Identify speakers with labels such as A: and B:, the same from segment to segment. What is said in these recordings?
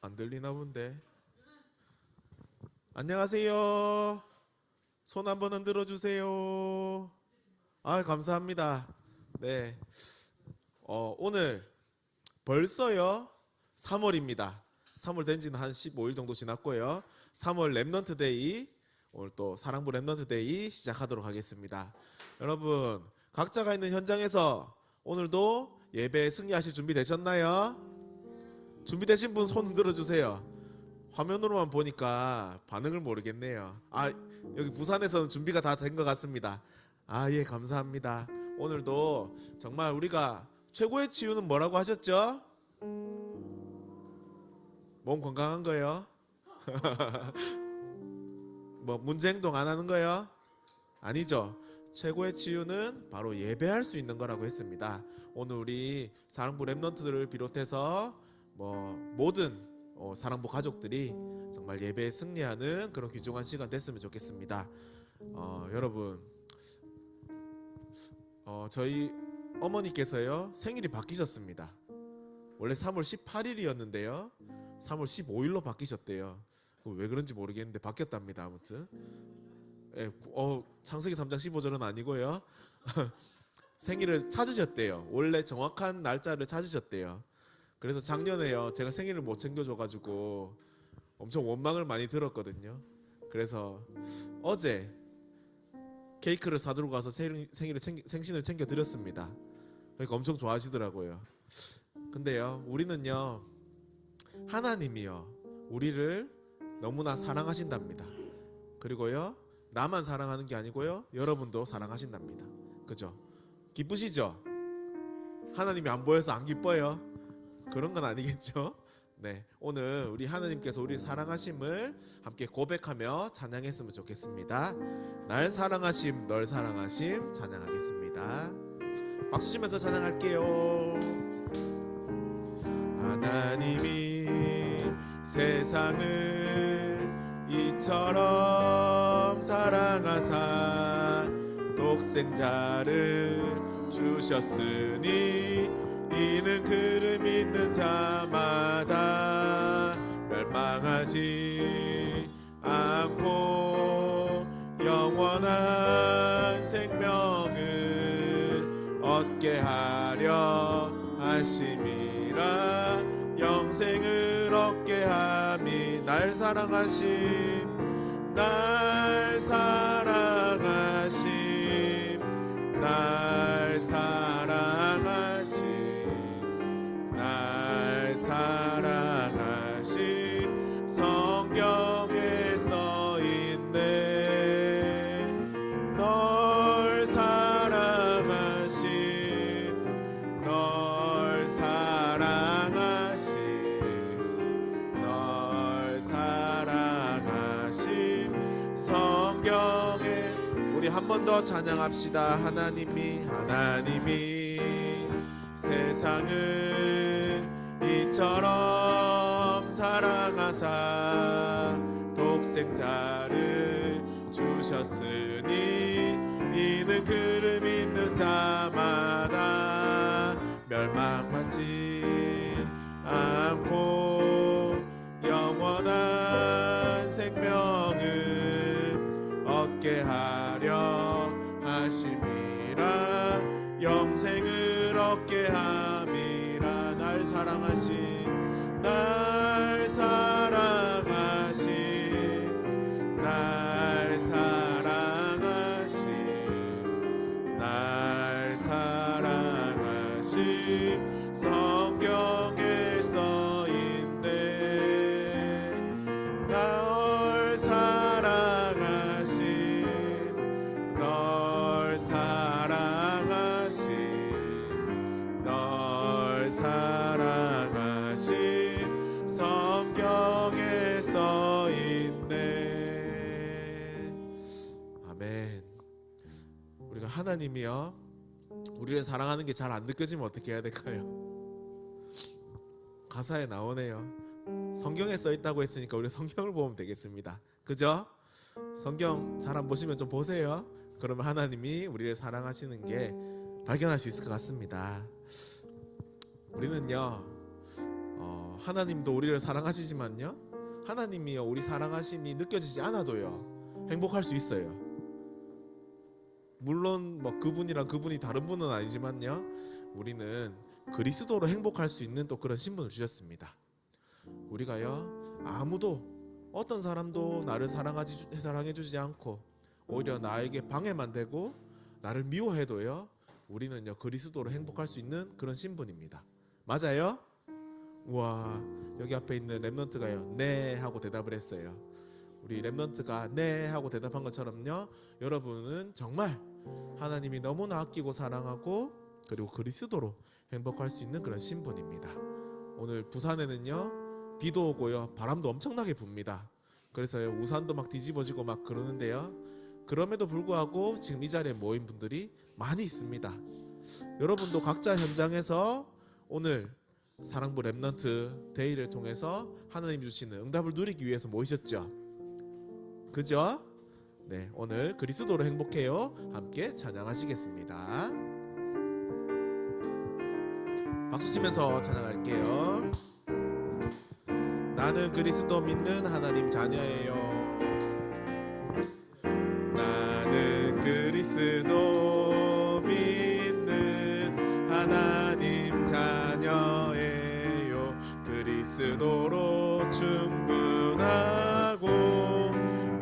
A: 안 들리나 본데. 안녕하세요. 손 한번 흔들어 주세요. 아, 감사합니다. 네. 오늘 벌써요. 3월입니다. 3월 된 지는 한 15일 정도 지났고요. 3월 랩넌트 데이, 오늘 또 사랑부 랩넌트 데이 시작하도록 하겠습니다. 여러분, 각자가 있는 현장에서 오늘도 예배 승리하실 준비 되셨나요? 준비되신 분 손 흔들어 주세요. 화면으로만 보니까 반응을 모르겠네요. 아, 여기 부산에서는 준비가 다 된 것 같습니다. 아, 예, 감사합니다. 오늘도 정말 우리가 최고의 치유는 뭐라고 하셨죠? 몸 건강한 거요? 뭐 문제 행동 안 하는 거요? 아니죠. 최고의 치유는 바로 예배할 수 있는 거라고 했습니다. 오늘 우리 사랑부 랩런트들을 비롯해서 뭐 모든 사랑부 가족들이 정말 예배에 승리하는 그런 귀중한 시간 됐으면 좋겠습니다. 여러분, 저희 어머니께서요 생일이 바뀌셨습니다. 원래 3월 18일이었는데요 3월 15일로 바뀌셨대요. 왜 그런지 모르겠는데 바뀌었답니다. 아무튼 예, 창세기 3장 15절은 아니고요. 생일을 찾으셨대요. 원래 정확한 날짜를 찾으셨대요. 그래서 작년에요 제가 생일을 못 챙겨줘가지고 엄청 원망을 많이 들었거든요. 그래서 어제 케이크를 사들고 가서 생신을 챙겨드렸습니다. 그러니까 엄청 좋아하시더라고요. 근데요 우리는요 하나님이요 우리를 너무나 사랑하신답니다. 그리고요 나만 사랑하는 게 아니고요 여러분도 사랑하신답니다. 그죠? 기쁘시죠? 하나님이 안 보여서 안 기뻐요? 그런 건 아니겠죠? 네, 오늘 우리 하나님께서 우리 사랑하심을 함께 고백하며 찬양했으면 좋겠습니다. 날 사랑하심 널 사랑하심 찬양하겠습니다. 박수 치면서 찬양할게요. 하나님이 세상을 이처럼 사랑하사 독생자를 주셨으니 이는 그를 믿는 자마다 멸망하지 않고 영원한 생명을 얻게 하려 하심이라. 영생을 얻게 함이 날 사랑하심 날 사랑하심 날 사랑하심 날 사랑하심 성경에 써있네. 널 사랑하심 널 사랑하심 널 사랑하심 성경에. 우리 한 번 더 찬양합시다. 하나님이 세상을 이처럼 사랑하사 독생자를 주셨으니 이는 그를 믿는 자마다 멸망받지 않고 영원한 생명을 얻게 하려 하심이라. 영생을 얻게 함이라. 날 사랑하신 날 사랑하신 날 사랑하신 날 사랑하신 성경에 써있네. 널 사랑하신 널 사랑하신 널 사랑하신 성경에 써있네. 아멘. 우리가 하나님이요 우리를 사랑하는 게 잘 안 느껴지면 어떻게 해야 될까요? 가사에 나오네요. 성경에 써있다고 했으니까 우리 성경을 보면 되겠습니다. 그죠? 성경 잘 안 보시면 좀 보세요. 그러면 하나님이 우리를 사랑하시는 게 발견할 수 있을 것 같습니다. 우리는요 하나님도 우리를 사랑하시지만요, 하나님이요 우리 사랑하심이 느껴지지 않아도요 행복할 수 있어요. 물론 뭐 그분이랑 그분이 다른 분은 아니지만요, 우리는 그리스도로 행복할 수 있는 또 그런 신분을 주셨습니다. 우리가요 아무도 어떤 사람도 나를 사랑해주지 않고 오히려 나에게 방해만 되고 나를 미워해도요, 우리는요 그리스도로 행복할 수 있는 그런 신분입니다. 맞아요? 우와, 여기 앞에 있는 랩런트가요 네 하고 대답을 했어요. 우리 랩런트가 네 하고 대답한 것처럼요, 여러분은 정말 하나님이 너무나 아끼고 사랑하고 그리고 그리스도로 행복할 수 있는 그런 신분입니다. 오늘 부산에는요 비도 오고요 바람도 엄청나게 붑니다. 그래서요 우산도 막 뒤집어지고 막 그러는데요, 그럼에도 불구하고 지금 이 자리에 모인 분들이 많이 있습니다. 여러분도 각자 현장에서 오늘 사랑부 랩런트 데이를 통해서 하나님 주시는 응답을 누리기 위해서 모이셨죠? 그죠? 네, 오늘 그리스도로 행복해요 함께 찬양하시겠습니다. 박수치면서 찬양할게요. 나는 그리스도 믿는 하나님 자녀예요. 나는 그리스도 믿는 하나님 자녀예요. 그리스도로 충분하고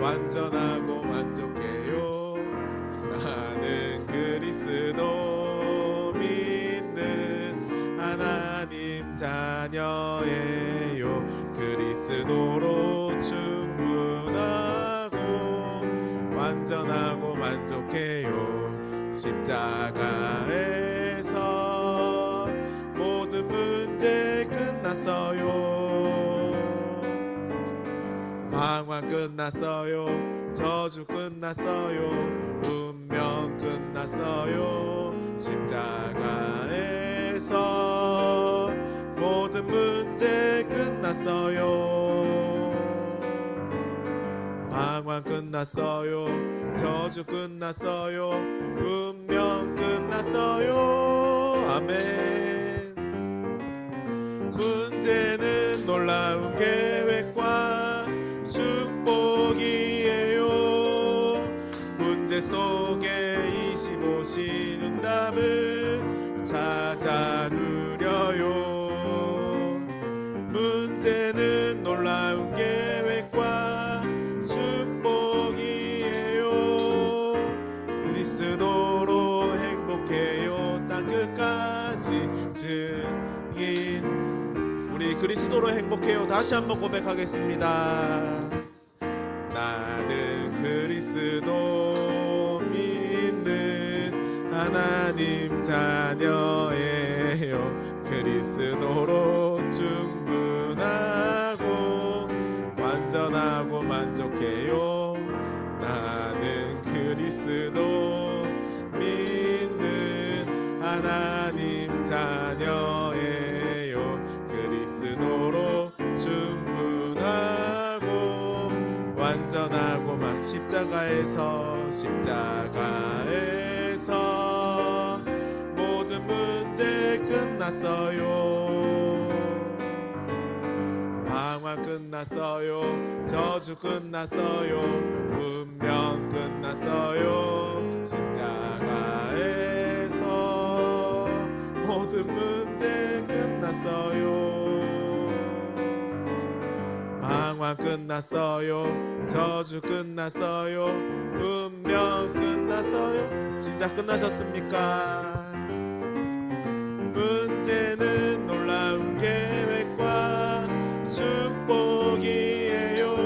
A: 완전하고 만족해요. 나는 그리스도 믿는 하나님 자녀예요. 그리스도로 충분하고 완전하고 만족해요. 십자가에서 모든 문제 끝났어요. 방황 끝났어요. 저주 끝났어요. 운명 끝났어요. 십자가에서 모든 문제 끝났어요. 방황 끝났어요. 저주 끝났어요. 운명 끝났어요. 아멘. 문제는 놀라운 계획과 축복이에요. 문제 속에 25시 응답을 찾아 누려요. 문제는 놀라운 계획과 축복이에요. 그리스도로 행복해요. 땅 끝까지 증인. 우리 그리스도로 행복해요 다시 한번 고백하겠습니다. 나는 그리스도 믿는 하나님 자녀예요. 그리스도로 충분하고 완전하고 만족해요. 나는 그리스도 믿는 하나님 자녀예요. 그리스도로 충분하고 완전하고 만 십자가에서 모든 문제 끝났어요. 방황 끝났어요. 저주 끝났어요. 운명 끝났어요. 십자가에서 모든 문제 끝났어요. 방황 끝났어요. 저주 끝났어요. 운명 끝났어요. 진짜 끝나셨습니까? 문제는 놀라운 계획과 축복이에요.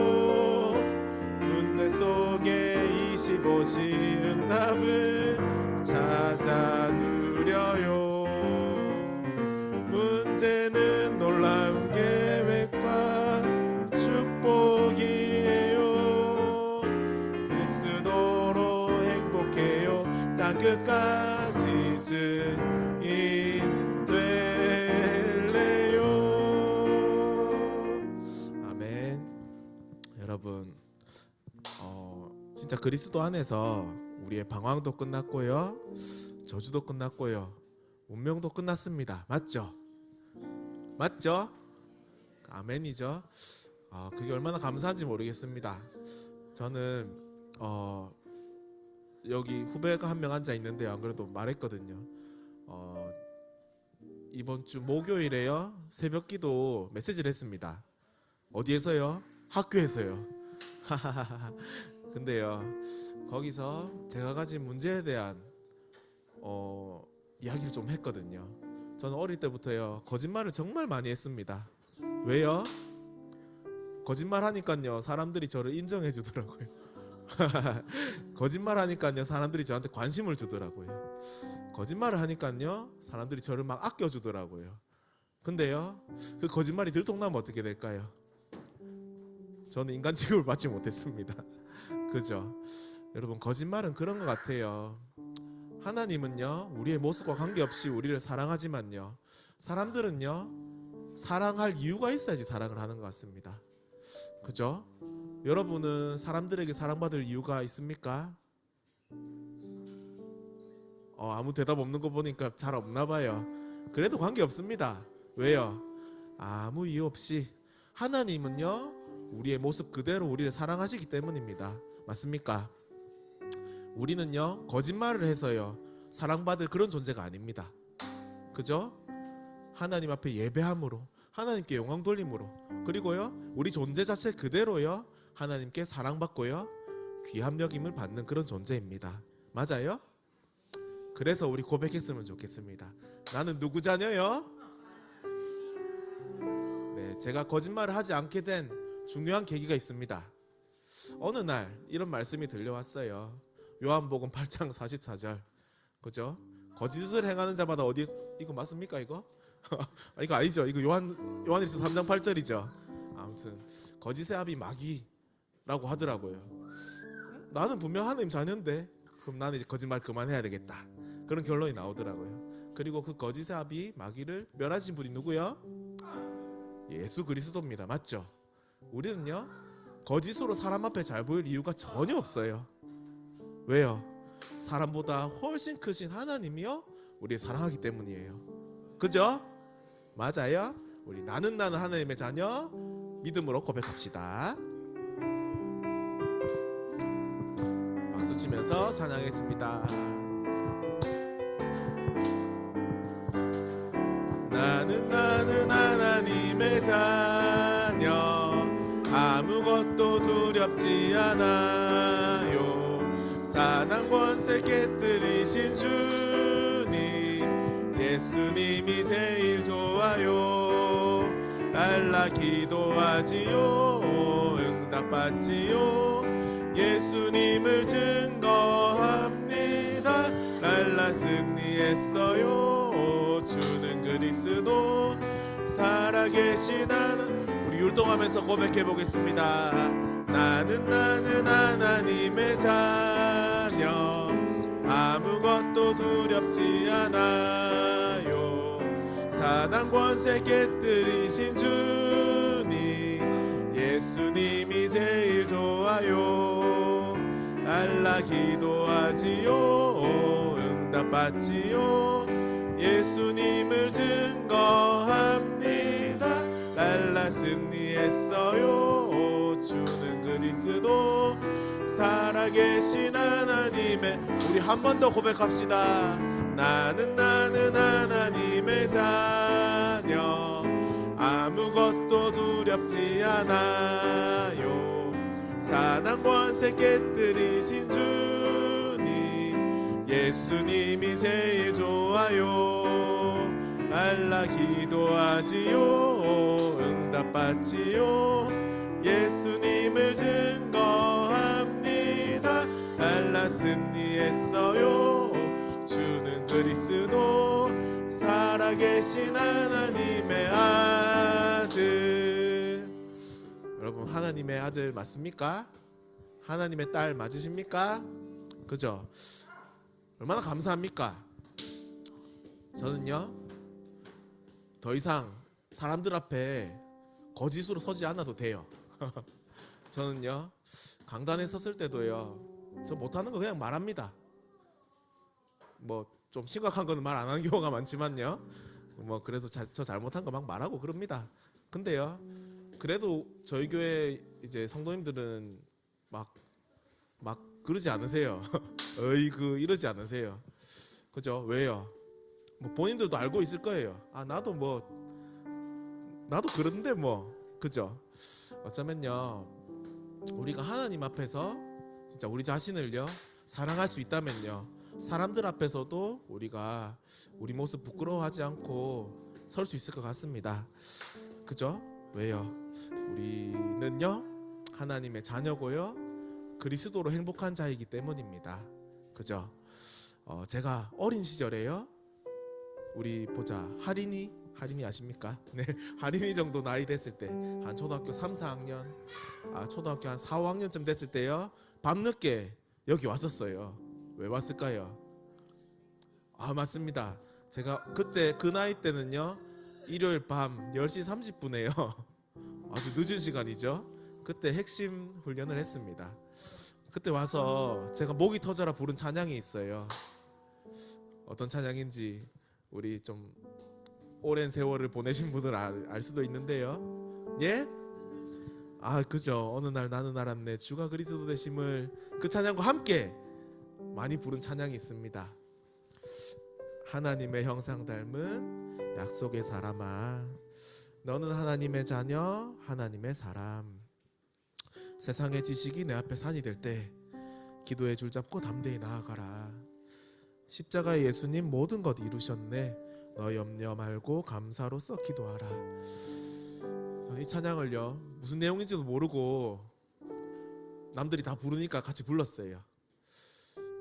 A: 문제 속에 25시 응답을 찾아 누려요. 문제는 놀라운 계획과 축복이에요. 그리스도로 행복해요. 땅 끝까지 증인 될래요. 아멘. 여러분, 진짜 그리스도 안에서 우리의 방황도 끝났고요, 저주도 끝났고요, 운명도 끝났습니다. 맞죠? 맞죠? 아멘이죠. 그게 얼마나 감사한지 모르겠습니다. 저는 여기 후배가 한 명 앉아 있는데 안 그래도 말했거든요. 이번 주 목요일에요 새벽기도 메시지를 했습니다. 어디에서요? 학교에서요. 근데요 거기서 제가 가진 문제에 대한 이야기를 좀 했거든요. 저는 어릴 때부터요 거짓말을 정말 많이 했습니다. 왜요? 거짓말 하니까요 사람들이 저를 인정해 주더라고요. 거짓말 하니까요 사람들이 저한테 관심을 주더라고요. 거짓말을 하니까요 사람들이 저를 막 아껴 주더라고요. 근데요 그 거짓말이 들통나면 어떻게 될까요? 저는 인간 취급을 받지 못했습니다. 그죠? 여러분 거짓말은 그런 것 같아요. 하나님은요 우리의 모습과 관계없이 우리를 사랑하지만요 사람들은요 사랑할 이유가 있어야지 사랑을 하는 것 같습니다. 그죠? 여러분은 사람들에게 사랑받을 이유가 있습니까? 아무 대답 없는 거 보니까 잘 없나 봐요. 그래도 관계없습니다. 왜요? 아무 이유 없이 하나님은요 우리의 모습 그대로 우리를 사랑하시기 때문입니다. 맞습니까? 우리는요 거짓말을 해서요 사랑받을 그런 존재가 아닙니다. 그죠? 하나님 앞에 예배함으로 하나님께 영광 돌림으로 그리고요 우리 존재 자체 그대로요 하나님께 사랑받고요 귀함 여김을 받는 그런 존재입니다. 맞아요? 그래서 우리 고백했으면 좋겠습니다. 나는 누구 자녀요? 네, 제가 거짓말을 하지 않게 된 중요한 계기가 있습니다. 어느 날 이런 말씀이 들려왔어요. 요한복음 8장 44절. 그죠? 거짓을 행하는 자마다 어디 이거 맞습니까 이거? 이거 아니죠. 이거 요한일서 3장 8절이죠. 아무튼 거짓의 아비 마귀라고 하더라고요. 나는 분명 하나님 자녀인데 그럼 나는 이제 거짓말 그만해야 되겠다. 그런 결론이 나오더라고요. 그리고 그 거짓의 아비 마귀를 멸하신 분이 누구요? 예수 그리스도입니다. 맞죠? 우리는요 거짓으로 사람 앞에 잘 보일 이유가 전혀 없어요. 왜요? 사람보다 훨씬 크신 하나님이요 우리 사랑하기 때문이에요. 그죠? 맞아요? 우리 나는 하나님의 자녀 믿음으로 고백합시다. 박수 치면서 찬양했습니다. 나는 하나님의 자녀 아무것도 두렵지 않아요. 사단 권세 깨뜨리신 주님 예수님이 제일 좋아요. 날라 기도하지요 응답받지요 예수님을 증거합니다. 날라 승리했어요. 주는 그리스도 살아계신 하나님. 우리 율동하면서 고백해보겠습니다. 나는 하나님의 자녀 아무것도 두렵지 않아요. 사단 권세 깨뜨리신 주님 예수님이 제일 좋아요. 날라 기도하지요 응답받지요 예수님을 증거합니다. 날라 승리했어요. 주는 그리스도 살아계신 하나님의. 우리 한 번 더 고백합시다. 나는 하나님의 자녀 아무것도 두렵지 않아요. 사단 권세 깨뜨리신 주님 예수님이 제일 좋아요. 날라 기도하지요 응답받지요 예수님을 증거합니다. 날라 승리했어요. 주는 그리스도 살아계신 하나님의 아들. 여러분 하나님의 아들 맞습니까? 하나님의 딸 맞으십니까? 그죠? 얼마나 감사합니까? 저는요 더 이상 사람들 앞에 거짓으로 서지 않아도 돼요. 저는요 강단에 섰을 때도요 저 못하는 거 그냥 말합니다. 뭐 좀 심각한 거는 말 안 하는 경우가 많지만요 뭐 그래서 저 잘못한 거 막 말하고 그럽니다. 근데요, 그래도 저희 교회 이제 성도님들은 막 그러지 않으세요. 어이구 이러지 않으세요. 그죠? 왜요? 뭐 본인들도 알고 있을 거예요. 아 나도 그런데 뭐 그죠? 어쩌면요 우리가 하나님 앞에서 진짜 우리 자신을요 사랑할 수 있다면요 사람들 앞에서도 우리가 우리 모습 부끄러워하지 않고 설 수 있을 것 같습니다. 그죠? 왜요? 우리는요 하나님의 자녀고요 그리스도로 행복한 자이기 때문입니다. 그죠? 제가 어린 시절에요 우리 보자 할인이 아십니까? 네, 할인이 정도 나이 됐을 때 한 초등학교 3, 4학년 초등학교 한 4, 5학년쯤 됐을 때요 밤늦게 여기 왔었어요. 왜 왔을까요? 맞습니다. 제가 그때 그 나이 때는요 일요일 밤 10시 30분에요 아주 늦은 시간이죠. 그때 핵심 훈련을 했습니다. 그때 와서 제가 목이 터져라 부른 찬양이 있어요. 어떤 찬양인지 우리 좀 오랜 세월을 보내신 분들 알 수도 있는데요. 예? 그죠. 어느 날 나는 알았네 주가 그리스도 되심을 그 찬양과 함께 많이 부른 찬양이 있습니다. 하나님의 형상 닮은 약속의 사람아 너는 하나님의 자녀 하나님의 사람 세상의 지식이 내 앞에 산이 될 때 기도의 줄 잡고 담대히 나아가라. 십자가의 예수님 모든 것 이루셨네 너 염려 말고 감사로써 기도하라. 저는 이 찬양을요 무슨 내용인지도 모르고 남들이 다 부르니까 같이 불렀어요.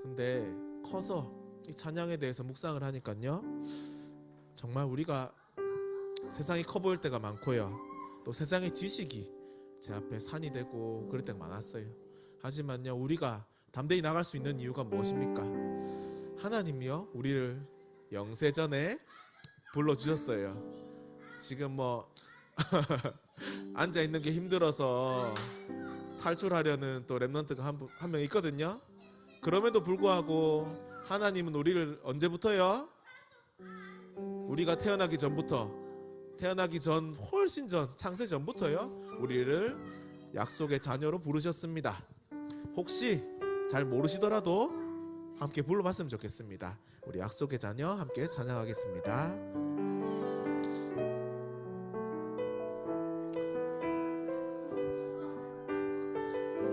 A: 근데 커서 이 찬양에 대해서 묵상을 하니까요 정말 우리가 세상이 커 보일 때가 많고요 또 세상의 지식이 제 앞에 산이 되고 그럴 때가 많았어요. 하지만요 우리가 담대히 나갈 수 있는 이유가 무엇입니까? 하나님이요 우리를 영세전에 불러주셨어요. 지금 뭐 앉아있는 게 힘들어서 탈출하려는 또 랩런트가 한 명 있거든요. 그럼에도 불구하고 하나님은 우리를 언제부터요? 우리가 태어나기 전부터 태어나기 전 훨씬 전 창세 전부터요 우리를 약속의 자녀로 부르셨습니다. 혹시 잘 모르시더라도 함께 불러봤으면 좋겠습니다. 우리 약속의 자녀 함께 찬양하겠습니다.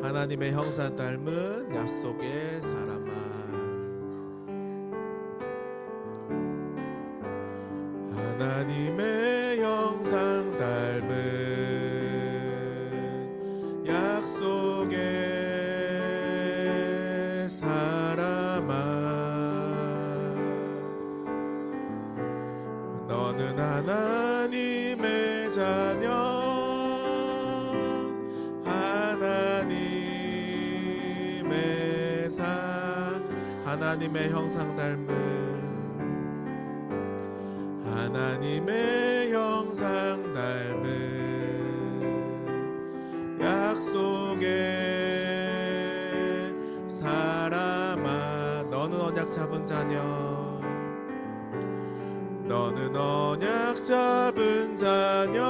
A: 하나님의 형상 닮은 약속의 사람아 하나님의 형상 닮은 약속의 사람아 너는 하나님의 자녀 하나님의 형상 닮은 하나님의 형상 닮은 약속의 사람아 너는 언약 잡은 자녀 너는 언약 잡은 자녀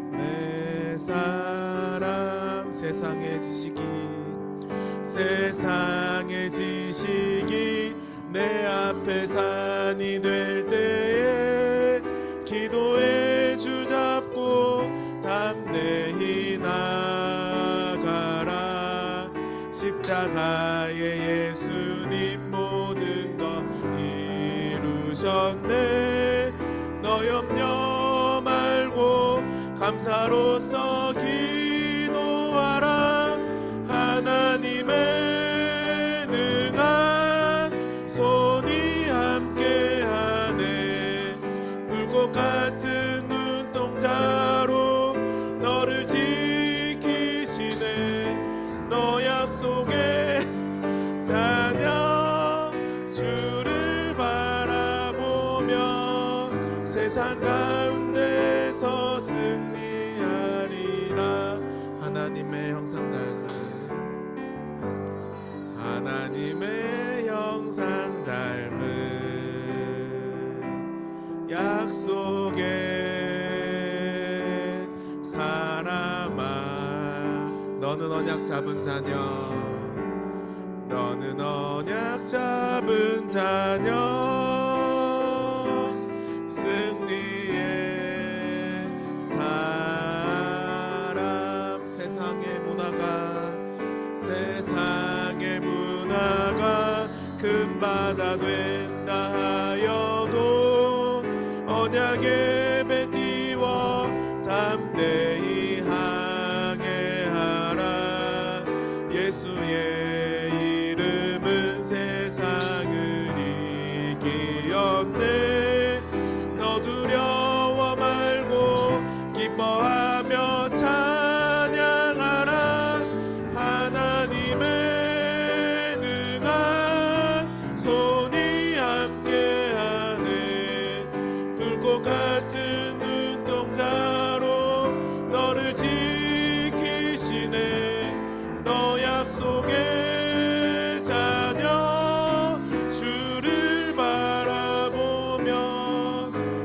A: 하나님의 사람 세상의 지식이 내 앞에 산이 될 때에 기도의 줄 잡고 담대히 나가라. 십자가의 예수님 모든 것 이루셨네. 너 염려 말고 감사로써 기도하라. 하나님의 능한 손이 함께하네. 불꽃 같은 눈동자로 너를 지키시네. 너 약속의 자녀 주를 바라보며 세상 가운데서 승리하리라. 너는 언약 잡은 자녀, 너는 언약 잡은 자녀, 승리의 사람. 세상의 문화가 큰 바다 된다 하여도 언약의 배 띄워 담대히 항해하라. 예수의 이름은 세상을 이기었네. 너 두려워 말고 기뻐하며 찬양하라. 하나님의 능한 손이 함께하네. 불꽃 같은 눈동자로 너를 지키시네. 너 약속의 자녀, 주를 바라보면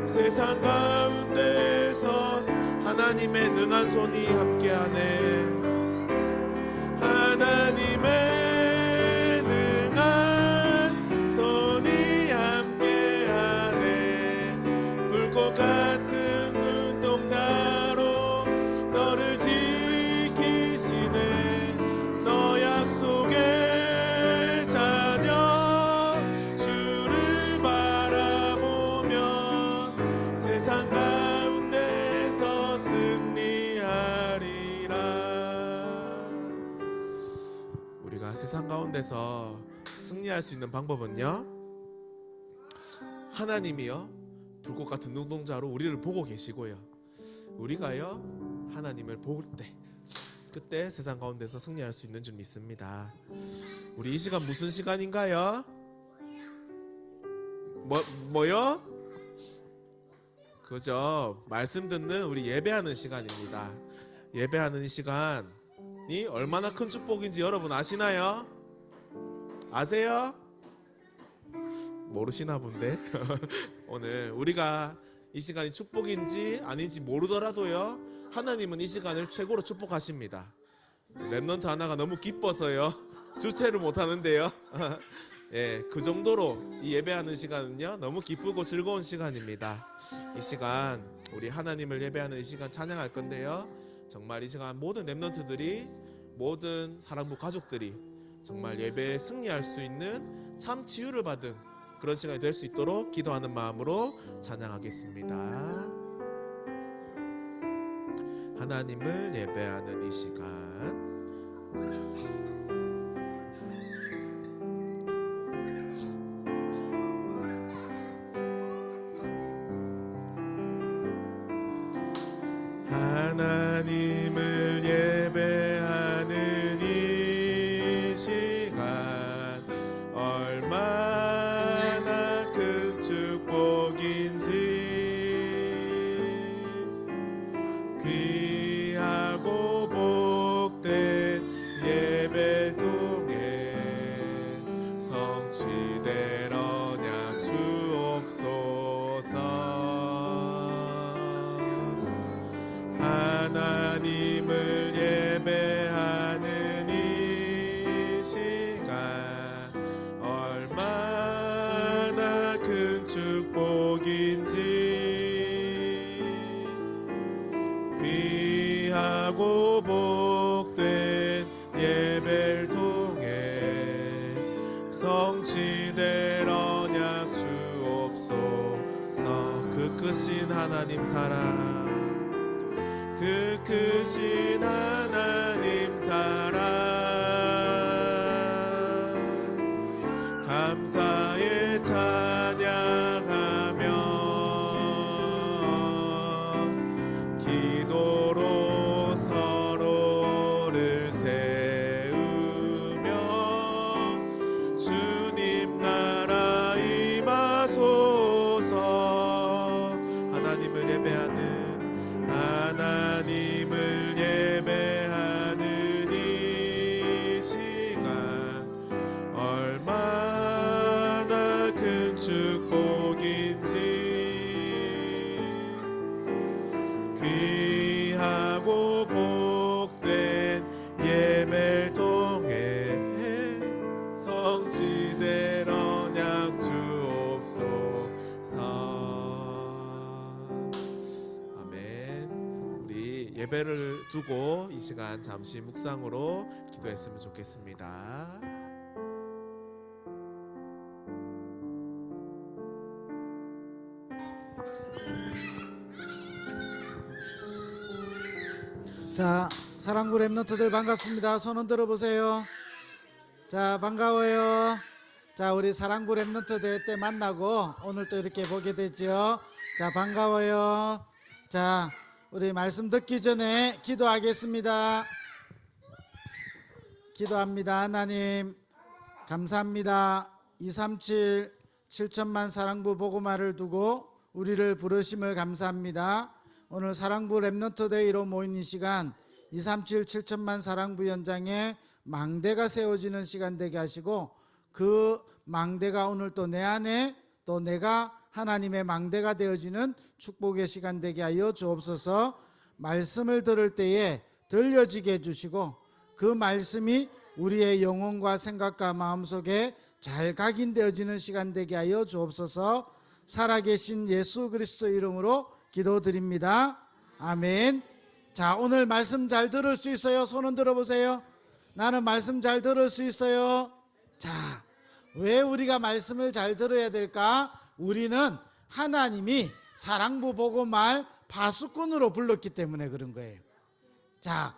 A: 세상 가운데서 하나님의 능한 손이 함께하네. 하나님의 능한 손이 함께하네. 불꽃 같은 눈동자로 너를 지키시네. 너 약속의 자녀, 주를 바라보면 세상 가운데서 승리하리라. 우리가 세상 가운데서 승리할 수 있는 방법은요, 하나님이요 불꽃 같은 눈동자로 우리를 보고 계시고요, 우리가요 하나님을 볼 때, 그때 세상 가운데서 승리할 수 있는 줄 믿습니다. 우리 이 시간 무슨 시간인가요? 뭐요? 그죠? 말씀 듣는 우리 예배하는 시간입니다. 예배하는 이 시간이 얼마나 큰 축복인지 여러분 아시나요? 아세요? 모르시나 본데. 오늘 우리가 이 시간이 축복인지 아닌지 모르더라도요, 하나님은 이 시간을 최고로 축복하십니다. 랩넌트 하나가 너무 기뻐서요 주체를 못하는데요. 예, 그 정도로 이 예배하는 시간은요 너무 기쁘고 즐거운 시간입니다. 이 시간 우리 하나님을 예배하는 이 시간 찬양할 건데요, 정말 이 시간 모든 랩넌트들이, 모든 사랑부 가족들이 정말 예배에 승리할 수 있는 참 치유를 받은 그런 시간이 될 수 있도록 기도하는 마음으로 찬양하겠습니다. 하나님을 예배하는 이 시간, 하나님을 예배하는 이 시간 얼마나 큰 축복인지, 귀하고 복된 예배 통해 성취될 언약 주옵소서. 하나님을 예배하는 이 시간 얼마나 큰 축복인지, 귀하고 복된 예배를 통해 성취될 언약 주옵소서. 그 크신 하나님 사랑, 그 크신 하나님 사랑, 감사의 찬양하며 기도로 서로를 세우며 주님 나라 임하소서. 하나님을 예배하는 두고 이 시간 잠시 묵상으로 기도했으면 좋겠습니다.
B: 자, 사랑부 랩런트들 반갑습니다. 손 흔들어 보세요. 자, 반가워요. 자, 우리 사랑부 랩런트 대회 때 만나고 오늘 또 이렇게 보게 되죠. 자, 반가워요. 자, 우리 말씀 듣기 전에 기도하겠습니다. 기도합니다. 하나님 감사합니다. 237 7천만 사랑부 복음화를 두고 우리를 부르심을 감사합니다. 오늘 사랑부 랩런트 데이로 모인 이 시간 237 7천만 사랑부 현장에 망대가 세워지는 시간 되게 하시고 그 망대가 오늘 또 내 안에 또 내가 하나님의 망대가 되어지는 축복의 시간 되게 하여 주옵소서. 말씀을 들을 때에 들려지게 해주시고 그 말씀이 우리의 영혼과 생각과 마음속에 잘 각인되어지는 시간 되게 하여 주옵소서. 살아계신 예수 그리스도 이름으로 기도드립니다. 아멘. 자, 오늘 말씀 잘 들을 수 있어요? 손은 들어보세요. 나는 말씀 잘 들을 수 있어요. 자, 왜 우리가 말씀을 잘 들어야 될까? 우리는 하나님이 사랑부 복음할 파수꾼으로 불렀기 때문에 그런 거예요. 자,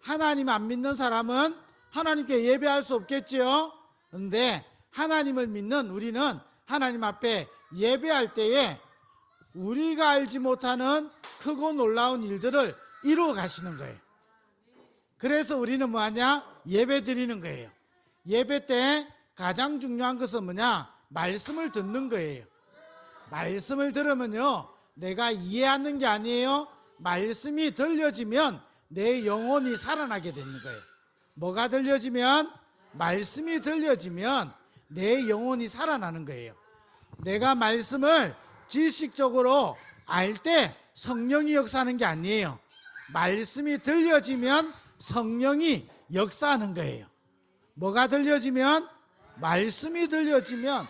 B: 하나님 안 믿는 사람은 하나님께 예배할 수 없겠지요. 그런데 하나님을 믿는 우리는 하나님 앞에 예배할 때에 우리가 알지 못하는 크고 놀라운 일들을 이루어 가시는 거예요. 그래서 우리는 뭐하냐? 예배 드리는 거예요. 예배 때 가장 중요한 것은 뭐냐? 말씀을 듣는 거예요. 말씀을 들으면요, 내가 이해하는 게 아니에요. 말씀이 들려지면 내 영혼이 살아나게 되는 거예요. 뭐가 들려지면? 말씀이 들려지면 내 영혼이 살아나는 거예요. 내가 말씀을 지식적으로 알 때 성령이 역사하는 게 아니에요. 말씀이 들려지면 성령이 역사하는 거예요. 뭐가 들려지면? 말씀이 들려지면.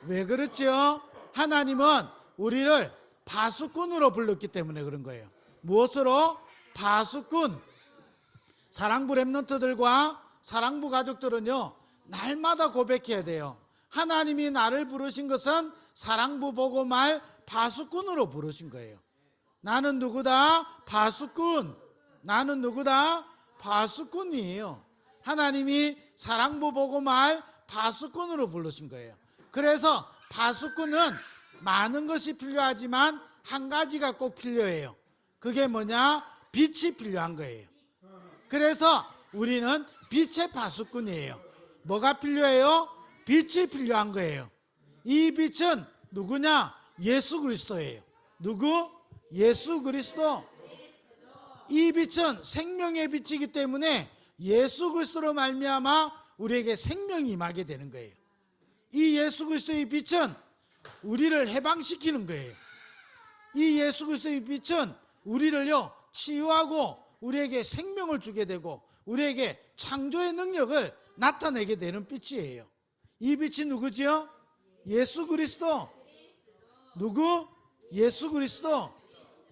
B: 왜 그렇죠? 하나님은 우리를 파수꾼으로 불렀기 때문에 그런 거예요. 무엇으로? 파수꾼. 사랑부 랩런트들과 사랑부 가족들은요, 날마다 고백해야 돼요. 하나님이 나를 부르신 것은 사랑부 복음할 파수꾼으로 부르신 거예요. 나는 누구다? 파수꾼. 나는 누구다? 파수꾼이에요. 하나님이 사랑부 복음할 파수꾼으로 부르신 거예요. 그래서 파수꾼은 많은 것이 필요하지만 한 가지가 꼭 필요해요. 그게 뭐냐? 빛이 필요한 거예요. 그래서 우리는 빛의 파수꾼이에요. 뭐가 필요해요? 빛이 필요한 거예요. 이 빛은 누구냐? 예수 그리스도예요. 누구? 예수 그리스도. 이 빛은 생명의 빛이기 때문에 예수 그리스도로 말미암아 우리에게 생명이 임하게 되는 거예요. 이 예수 그리스도의 빛은 우리를 해방시키는 거예요. 이 예수 그리스도의 빛은 우리를요 치유하고 우리에게 생명을 주게 되고 우리에게 창조의 능력을 나타내게 되는 빛이에요. 이 빛이 누구지요? 예수 그리스도. 누구? 예수 그리스도.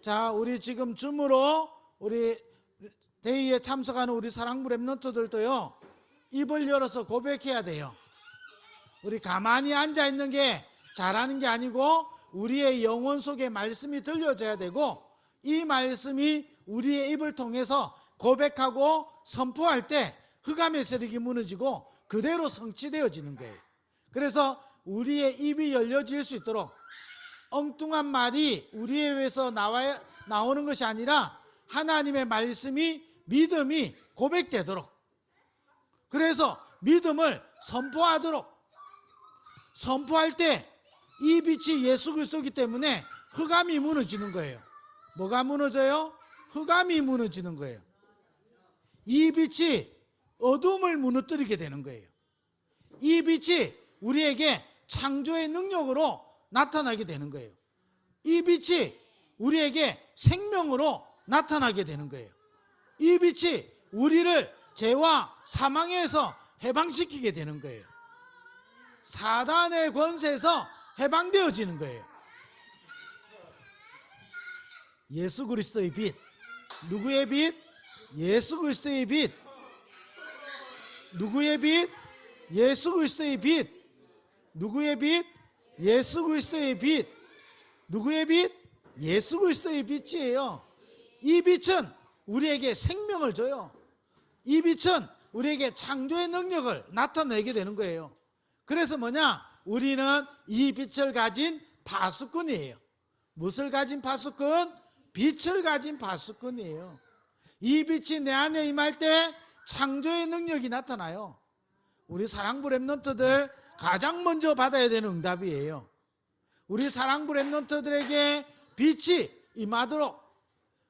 B: 자, 우리 지금 줌으로 우리 데이에 참석하는 우리 사랑부 랩런트들도요 입을 열어서 고백해야 돼요. 우리 가만히 앉아 있는 게 잘하는 게 아니고 우리의 영혼 속에 말씀이 들려져야 되고 이 말씀이 우리의 입을 통해서 고백하고 선포할 때 흑암의 세력이 무너지고 그대로 성취되어지는 거예요. 그래서 우리의 입이 열려질 수 있도록 엉뚱한 말이 우리의 입에서 나오는 것이 아니라 하나님의 말씀이 믿음이 고백되도록, 그래서 믿음을 선포하도록, 선포할 때 이 빛이 예수 그리스도이기 때문에 흑암이 무너지는 거예요. 뭐가 무너져요? 흑암이 무너지는 거예요. 이 빛이 어둠을 무너뜨리게 되는 거예요. 이 빛이 우리에게 창조의 능력으로 나타나게 되는 거예요. 이 빛이 우리에게 생명으로 나타나게 되는 거예요. 이 빛이 우리를 죄와 사망에서 해방시키게 되는 거예요. 사단의 권세에서 해방되어지는 거예요. 예수 그리스도의 빛. 누구의 빛? 예수 그리스도의 빛. 누구의 빛? 예수 그리스도의 빛. 누구의 빛? 예수 그리스도의 빛. 누구의 빛? 예수 그리스도의 빛이에요. 이 빛은 우리에게 생명을 줘요. 이 빛은 우리에게 창조의 능력을 나타내게 되는 거예요. 그래서 뭐냐? 우리는 이 빛을 가진 파수꾼이에요. 무엇을 가진 파수꾼? 빛을 가진 파수꾼이에요. 이 빛이 내 안에 임할 때 창조의 능력이 나타나요. 우리 사랑부 렘넌트들 가장 먼저 받아야 되는 응답이에요. 우리 사랑부 렘넌트들에게 빛이 임하도록,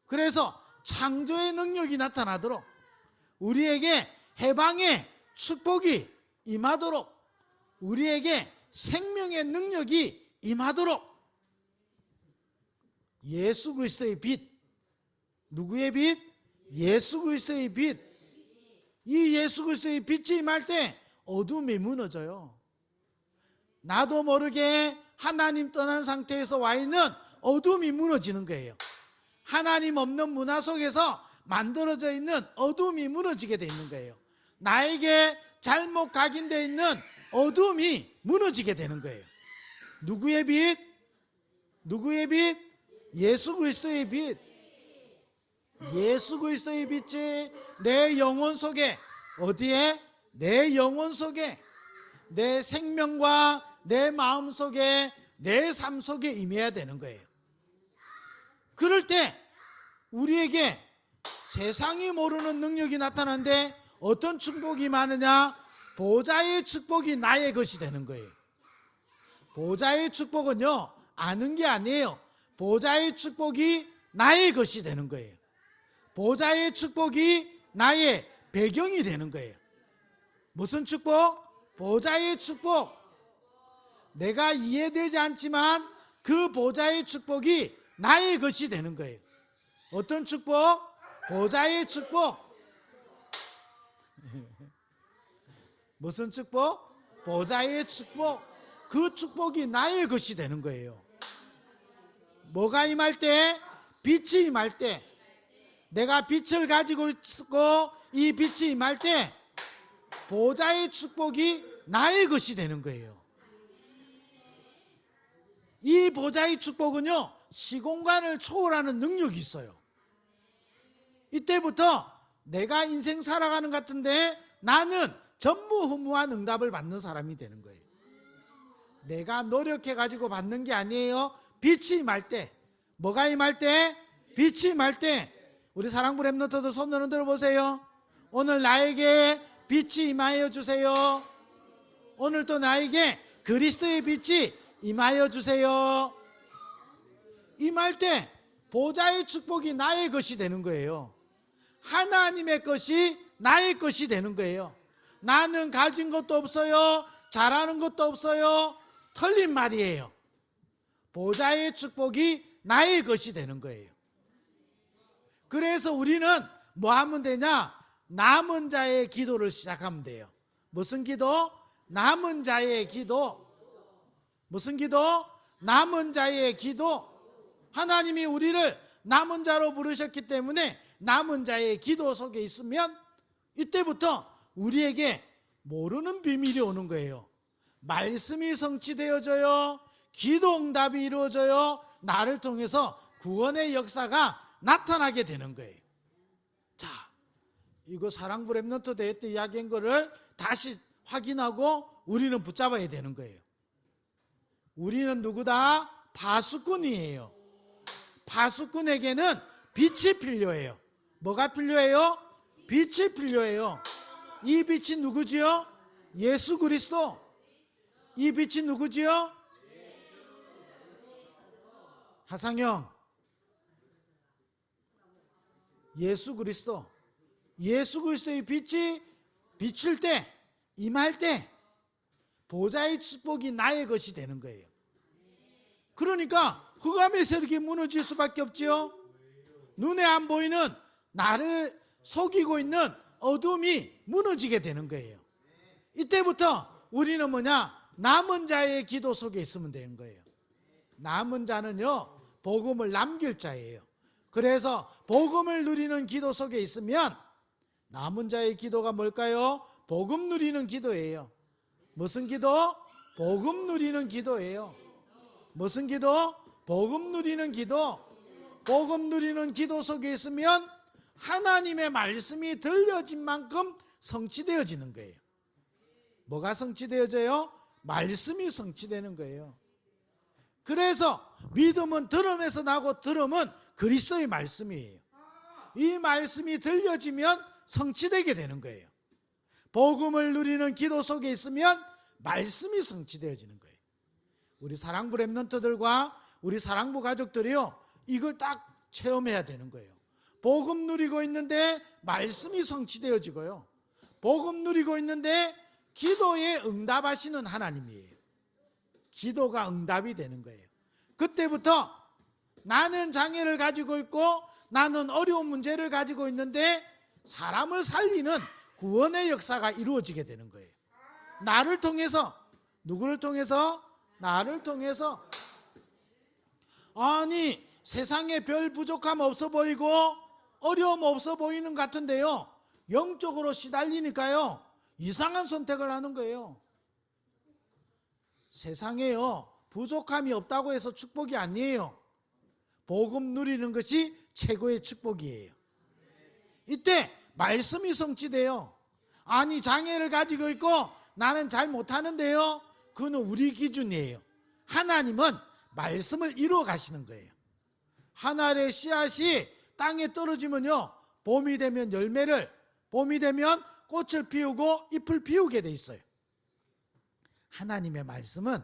B: 그래서 창조의 능력이 나타나도록, 우리에게 해방의 축복이 임하도록, 우리에게 생명의 능력이 임하도록 예수 그리스도의 빛. 누구의 빛? 예수 그리스도의 빛. 이 예수 그리스도의 빛이 임할 때 어둠이 무너져요. 나도 모르게 하나님 떠난 상태에서 와 있는 어둠이 무너지는 거예요. 하나님 없는 문화 속에서 만들어져 있는 어둠이 무너지게 돼 있는 거예요. 나에게 잘못 각인되어 있는 어둠이 무너지게 되는 거예요. 누구의 빛? 누구의 빛? 예수 그리스도의 빛. 예수 그리스도의 빛이 내 영혼 속에, 어디에? 내 영혼 속에, 내 생명과 내 마음 속에, 내 삶 속에 임해야 되는 거예요. 그럴 때 우리에게 세상이 모르는 능력이 나타나는데 어떤 축복이 많으냐? 보좌의 축복이 나의 것이 되는 거예요. 보좌의 축복은요, 아는 게 아니에요. 보좌의 축복이 나의 것이 되는 거예요. 보좌의 축복이 나의 배경이 되는 거예요. 무슨 축복? 보좌의 축복. 내가 이해되지 않지만 그 보좌의 축복이 나의 것이 되는 거예요. 어떤 축복? 보좌의 축복. 무슨 축복? 보좌의 축복. 그 축복이 나의 것이 되는 거예요. 뭐가 임할 때? 빛이 임할 때. 내가 빛을 가지고 있고 이 빛이 임할 때 보좌의 축복이 나의 것이 되는 거예요. 이 보좌의 축복은요, 시공간을 초월하는 능력이 있어요. 이때부터 내가 인생 살아가는 것 같은데 나는 전무후무한 응답을 받는 사람이 되는 거예요. 내가 노력해가지고 받는 게 아니에요. 빛이 임할 때. 뭐가 임할 때? 빛이 임할 때. 우리 사랑부 렘넌트들 손 흔들어 보세요. 오늘 나에게 빛이 임하여 주세요. 오늘 또 나에게 그리스도의 빛이 임하여 주세요. 임할 때 보좌의 축복이 나의 것이 되는 거예요. 하나님의 것이 나의 것이 되는 거예요. 나는 가진 것도 없어요. 잘하는 것도 없어요. 틀린 말이에요. 보좌의 축복이 나의 것이 되는 거예요. 그래서 우리는 뭐 하면 되냐? 남은 자의 기도를 시작하면 돼요. 무슨 기도? 남은 자의 기도. 무슨 기도? 남은 자의 기도. 하나님이 우리를 남은 자로 부르셨기 때문에 남은 자의 기도 속에 있으면 이때부터 우리에게 모르는 비밀이 오는 거예요. 말씀이 성취되어져요. 기도 응답이 이루어져요. 나를 통해서 구원의 역사가 나타나게 되는 거예요. 자, 이거 사랑부 렘넌트 대회 때 이야기한 거를 다시 확인하고 우리는 붙잡아야 되는 거예요. 우리는 누구다? 파수꾼이에요. 파수꾼에게는 빛이 필요해요. 뭐가 필요해요? 빛이 필요해요. 이 빛이 누구지요? 예수 그리스도. 이 빛이 누구지요? 하상영, 예수 그리스도. 예수 그리스도의 빛이 비칠 때, 임할 때 보좌의 축복이 나의 것이 되는 거예요. 그러니까 흑암의 세력이 무너질 수밖에 없지요. 눈에 안 보이는 나를 속이고 있는 어둠이 무너지게 되는 거예요. 이때부터 우리는 뭐냐? 남은 자의 기도 속에 있으면 되는 거예요. 남은 자는요, 복음을 남길 자예요. 그래서 복음을 누리는 기도 속에 있으면 남은 자의 기도가 뭘까요? 복음 누리는 기도예요. 무슨 기도? 복음 누리는 기도예요. 무슨 기도? 복음 누리는 기도. 복음 누리는 기도 속에 있으면 하나님의 말씀이 들려진 만큼 성취되어지는 거예요. 뭐가 성취되어져요? 말씀이 성취되는 거예요. 그래서 믿음은 들음에서 나고 들음은 그리스도의 말씀이에요. 이 말씀이 들려지면 성취되게 되는 거예요. 복음을 누리는 기도 속에 있으면 말씀이 성취되어지는 거예요. 우리 사랑부 렘넌트들과 우리 사랑부 가족들이요, 이걸 딱 체험해야 되는 거예요. 복음 누리고 있는데 말씀이 성취되어지고요, 복음 누리고 있는데 기도에 응답하시는 하나님이에요. 기도가 응답이 되는 거예요. 그때부터 나는 장애를 가지고 있고 나는 어려운 문제를 가지고 있는데 사람을 살리는 구원의 역사가 이루어지게 되는 거예요. 나를 통해서. 누구를 통해서? 나를 통해서. 아니, 세상에 별 부족함 없어 보이고 어려움 없어 보이는 것 같은데요, 영적으로 시달리니까요 이상한 선택을 하는 거예요. 세상에요 부족함이 없다고 해서 축복이 아니에요. 복음 누리는 것이 최고의 축복이에요. 이때 말씀이 성취돼요. 아니, 장애를 가지고 있고 나는 잘 못하는데요, 그건 우리 기준이에요. 하나님은 말씀을 이루어 가시는 거예요. 하늘의 씨앗이 땅에 떨어지면요, 봄이 되면 열매를, 봄이 되면 꽃을 피우고 잎을 피우게 돼 있어요. 하나님의 말씀은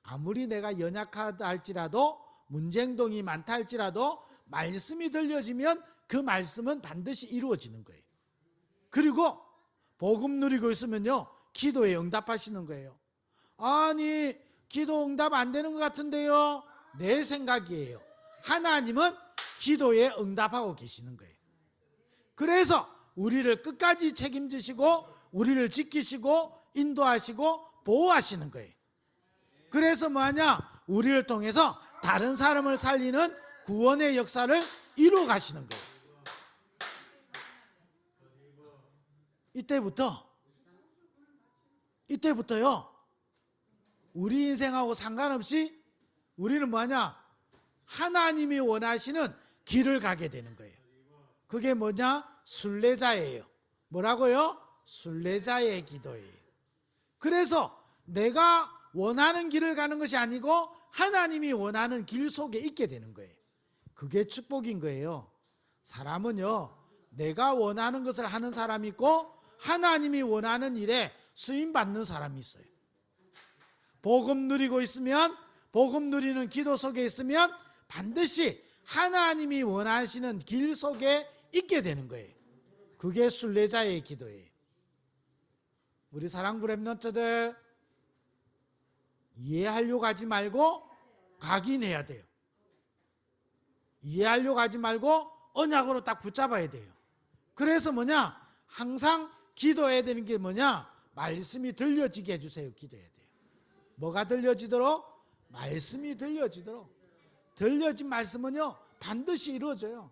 B: 아무리 내가 연약하다 할지라도, 문제행동이 많다 할지라도 말씀이 들려지면 그 말씀은 반드시 이루어지는 거예요. 그리고 복음 누리고 있으면요 기도에 응답하시는 거예요. 아니, 기도 응답 안 되는 것 같은데요, 내 생각이에요. 하나님은 기도에 응답하고 계시는 거예요. 그래서 우리를 끝까지 책임지시고 우리를 지키시고 인도하시고 보호하시는 거예요. 그래서 뭐하냐? 우리를 통해서 다른 사람을 살리는 구원의 역사를 이루어 가시는 거예요. 이때부터요 우리 인생하고 상관없이 우리는 뭐하냐? 하나님이 원하시는 길을 가게 되는 거예요. 그게 뭐냐? 순례자예요. 뭐라고요? 순례자의 기도예요. 그래서 내가 원하는 길을 가는 것이 아니고 하나님이 원하는 길 속에 있게 되는 거예요. 그게 축복인 거예요. 사람은요 내가 원하는 것을 하는 사람이 있고 하나님이 원하는 일에 쓰임받는 사람이 있어요. 복음 누리고 있으면, 복음 누리는 기도 속에 있으면 반드시 하나님이 원하시는 길 속에 있게 되는 거예요. 그게 순례자의 기도예요. 우리 사랑부 렘넌트들 이해하려고 하지 말고 각인해야 돼요. 이해하려고 하지 말고 언약으로 딱 붙잡아야 돼요. 그래서 뭐냐? 항상 기도해야 되는 게 뭐냐? 말씀이 들려지게 해주세요. 기도해야 돼요. 뭐가 들려지도록? 말씀이 들려지도록. 들려진 말씀은요 반드시 이루어져요.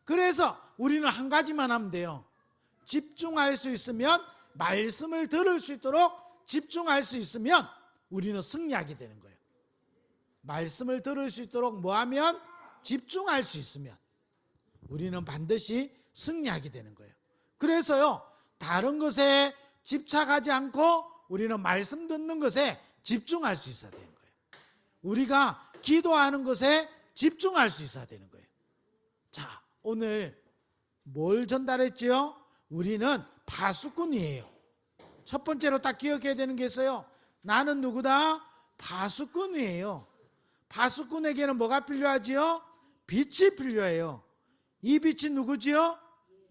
B: 그래서 우리는 한 가지만 하면 돼요. 집중할 수 있으면, 말씀을 들을 수 있도록 집중할 수 있으면 우리는 승리하게 되는 거예요. 말씀을 들을 수 있도록 뭐하면? 집중할 수 있으면 우리는 반드시 승리하게 되는 거예요. 그래서요 다른 것에 집착하지 않고 우리는 말씀 듣는 것에 집중할 수 있어야 되는 거예요. 우리가 기도하는 것에 집중할 수 있어야 되는 거예요. 자, 오늘 뭘 전달했지요? 우리는 파수꾼이에요. 첫 번째로 딱 기억해야 되는 게 있어요. 나는 누구다? 파수꾼이에요. 파수꾼에게는 뭐가 필요하지요? 빛이 필요해요. 이 빛이 누구지요?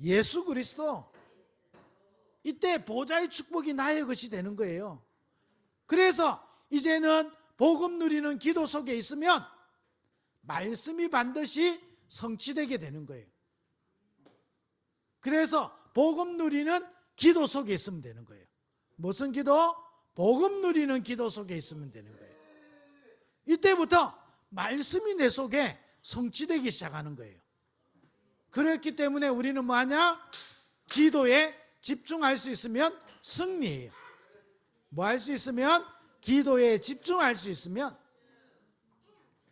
B: 예수 그리스도. 이때 보좌의 축복이 나의 것이 되는 거예요. 그래서 이제는 복음 누리는 기도 속에 있으면 말씀이 반드시 성취되게 되는 거예요. 그래서 복음 누리는 기도 속에 있으면 되는 거예요. 무슨 기도? 복음 누리는 기도 속에 있으면 되는 거예요. 이때부터 말씀이 내 속에 성취되기 시작하는 거예요. 그렇기 때문에 우리는 뭐하냐? 기도에 집중할 수 있으면 승리예요. 뭐 할 수 있으면? 기도에 집중할 수 있으면.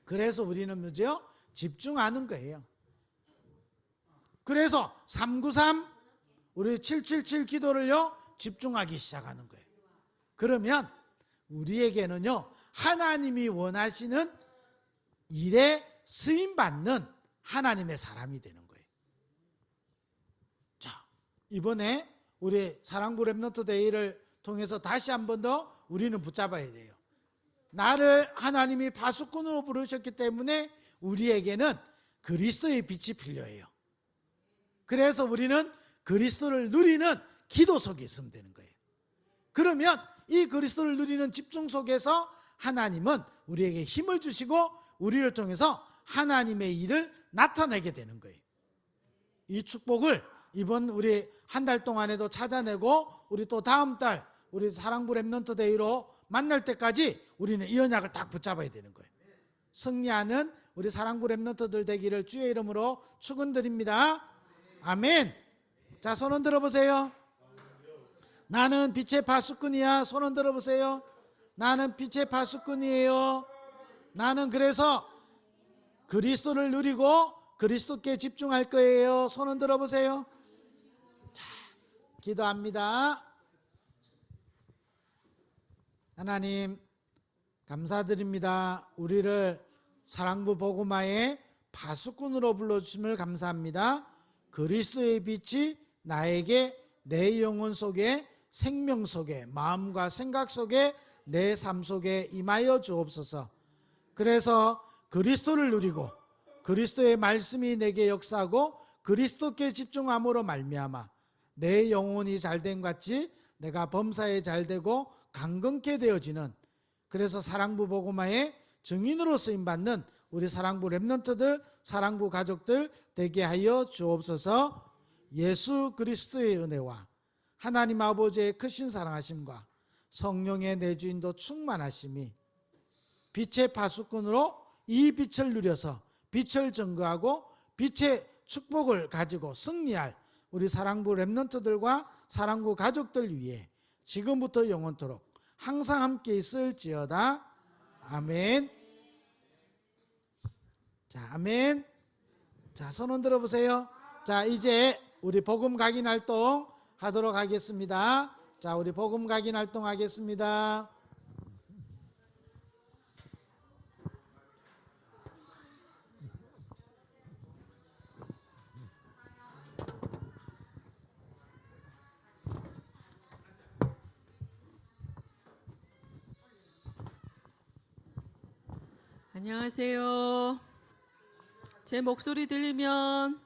B: 그래서 우리는 뭐죠? 집중하는 거예요. 그래서 393 우리 777 기도를요 집중하기 시작하는 거예요. 그러면 우리에게는요 하나님이 원하시는 일에 쓰임받는 하나님의 사람이 되는 거예요. 자, 이번에 우리 사랑부 랩넌트 데이를 통해서 다시 한 번 더 우리는 붙잡아야 돼요. 나를 하나님이 파수꾼으로 부르셨기 때문에 우리에게는 그리스도의 빛이 필요해요. 그래서 우리는 그리스도를 누리는 기도 속에 있으면 되는 거예요. 그러면 이 그리스도를 누리는 집중 속에서 하나님은 우리에게 힘을 주시고 우리를 통해서 하나님의 일을 나타내게 되는 거예요. 이 축복을 이번 우리 한 달 동안에도 찾아내고 우리 또 다음 달 우리 사랑부 랩넌트 데이로 만날 때까지 우리는 이 언약을 딱 붙잡아야 되는 거예요. 승리하는 우리 사랑부 랩넌트들 되기를 주의 이름으로 축원드립니다. 아멘. 자, 손 흔들어 보세요. 나는 빛의 파수꾼이야. 손 흔들어 보세요. 나는 빛의 파수꾼이에요. 나는 그래서 그리스도를 누리고 그리스도께 집중할 거예요. 손 흔들어 보세요. 자, 기도합니다. 하나님 감사드립니다. 우리를 사랑부 복음화의 파수꾼으로 불러주심을 감사합니다. 그리스도의 빛이 나에게 내 영혼 속에 생명 속에 마음과 생각 속에 내 삶 속에 임하여 주옵소서. 그래서 그리스도를 누리고 그리스도의 말씀이 내게 역사하고 그리스도께 집중함으로 말미암아 내 영혼이 잘됨 같이 내가 범사에 잘되고 강건케 되어지는, 그래서 사랑부 복음화의 증인으로 쓰임받는 우리 사랑부 랩넌트들 사랑부 가족들 되게 하여 주옵소서. 예수 그리스도의 은혜와 하나님 아버지의 크신 사랑하심과 성령의 내주인도 충만하심이 빛의 파수꾼으로 이 빛을 누려서 빛을 증거하고 빛의 축복을 가지고 승리할 우리 사랑부 랩넌트들과 사랑부 가족들 위해 지금부터 영원토록 항상 함께 있을지어다. 아멘. 자, 아멘. 자, 손 흔들어 보세요. 자, 이제 우리 복음 각인 활동 하도록 하겠습니다. 자, 우리 복음 각인 활동 하겠습니다.
C: 안녕하세요. 제 목소리 들리면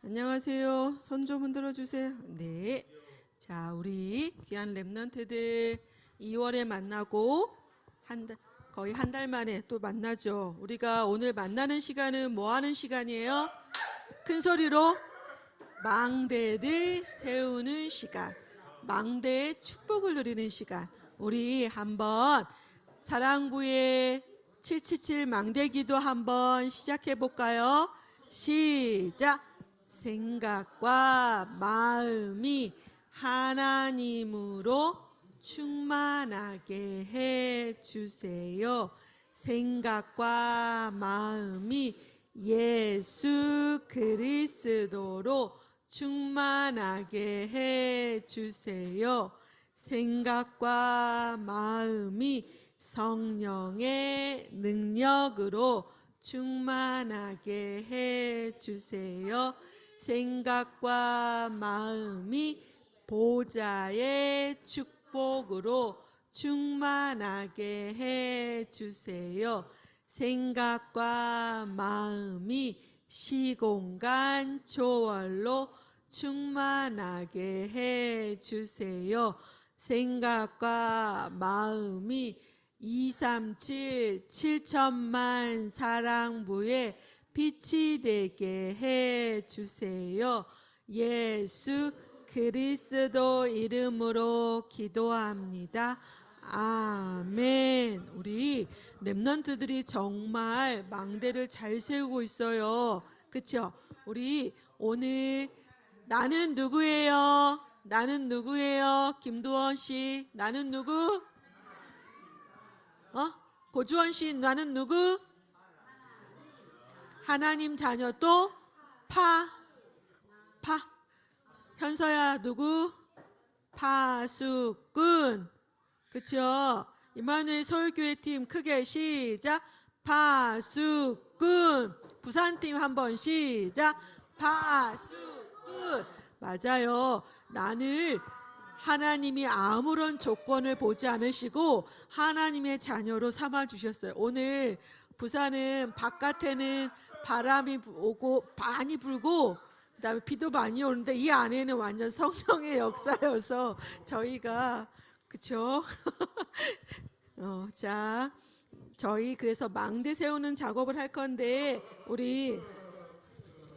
C: 안녕하세요. 손 좀 흔들어 주세요. 네. 자, 우리 귀한 랩넌트들 2월에 만나고 거의 한 달 만에 또 만나죠. 우리가 오늘 만나는 시간은 뭐 하는 시간이에요? 큰 소리로 망대를 세우는 시간, 망대의 축복을 누리는 시간. 우리 한번 사랑부의 777 망대기도 한번 시작해 볼까요? 시작. 생각과 마음이 하나님으로 충만하게 해 주세요. 생각과 마음이 예수 그리스도로 충만하게 해 주세요. 생각과 마음이 성령의 능력으로 충만하게 해 주세요. 생각과 마음이 보좌의 축복으로 충만하게 해 주세요. 생각과 마음이 시공간 초월로 충만하게 해 주세요. 생각과 마음이 237 7천만 사랑부의 빛이 되게 해 주세요. 예수 그리스도 이름으로 기도합니다. 아멘. 우리 랩넌트들이 정말 망대를 잘 세우고 있어요. 그쵸? 우리 오늘 나는 누구예요? 나는 누구예요? 김두원 씨, 나는 누구? 고주원 씨, 나는 누구? 하나님 자녀. 또 파. 현서야 누구? 파수꾼. 그쵸? 이만희 서울교회 팀 크게 시작. 파수꾼. 부산팀 한번 시작. 파수꾼. 맞아요. 나를 하나님이 아무런 조건을 보지 않으시고 하나님의 자녀로 삼아 주셨어요. 오늘 부산은 바깥에는 바람이 오고 많이 불고 그다음에 비도 많이 오는데 이 안에는 완전 성령의 역사여서 저희가 그쵸? 자, 저희 그래서 망대 세우는 작업을 할 건데 우리